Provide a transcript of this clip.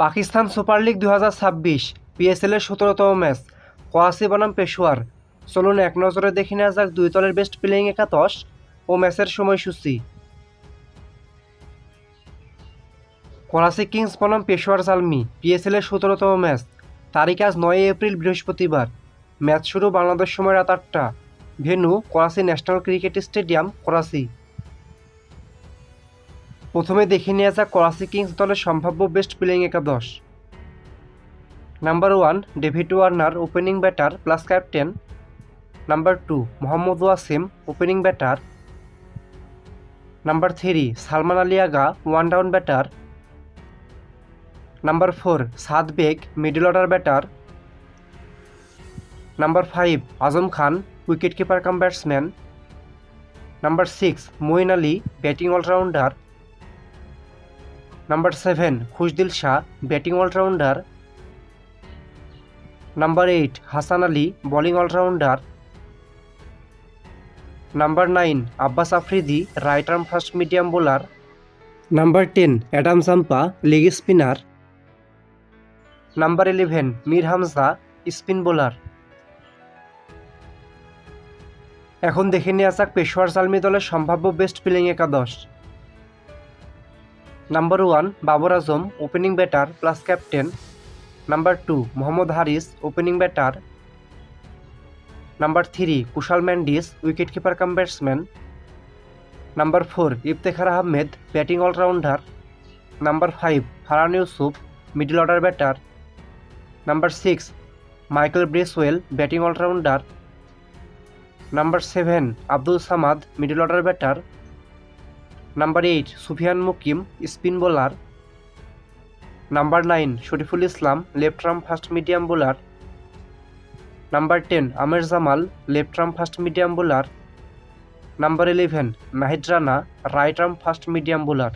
Pakistan super league 2026 PSL এর 17তম match Karachi বনাম পেশোয়ার। চলুন এক নজরে দেখে নেওয়া যাক দুই দলের বেস্ট প্লেয়িং একাদশ ও ম্যাচের সময়সূচি। করাচি কিংস বনাম পেশোয়ার জালমি পিএসএল এর 17তম ম্যাচ। তারিখ আজ 9 এপ্রিল বৃহস্পতিবার। ম্যাচ শুরু বাংলাদেশ সময় রাত 8টা। Venue Karachi national cricket stadium, Karachi. প্রথমে দেখে নেওয়া যাক করাচি কিংস দলের সম্ভাব্য বেস্ট প্লেয়িং একাদশ। Number 1 David Warner, opening batter plus captain. Number 2 Mohammad Wasim, opening batter. Number 3 Salman Ali Agha, one down batter. Number 4 Saad Baig, middle order batter. Number 5 Azam Khan, wicket keeper cum batsman. Number 6 Moeen Ali, batting allrounder. Number 7 Khushdil Shah, batting allrounder. Number 8 Hasan Ali, bowling allrounder. Number 9 Abbas Afridi, right arm fast medium bowler. Number 10 Adam Zampa, leg spinner. Number 11 Mir Hamza, spin bowler. এখন দেখে নেওয়া যাক পেশোয়ার জালমি দলের সম্ভাব্য best playing একাদশ। Number 1 Babar Azam, opening batter plus captain. Number 2 Mohammad Haris, opening batter. Number 3 Kusal Mendis, wicket keeper cum batsman. Number 4 Iftikhar Ahmed, batting allrounder. Number 5 Farhan Yusuf, middle order batter. Number 6 Michael Bracewell, batting allrounder. Number 7 Abdul Samad, middle order batter. Number 8 Sufiyan Muqeem, spin bowler. Number 9 Shoriful Islam, left arm fast medium bowler. Number 10 Aamer Jamal, left arm fast medium bowler. Number 11 Nahid Rana, right arm fast medium bowler.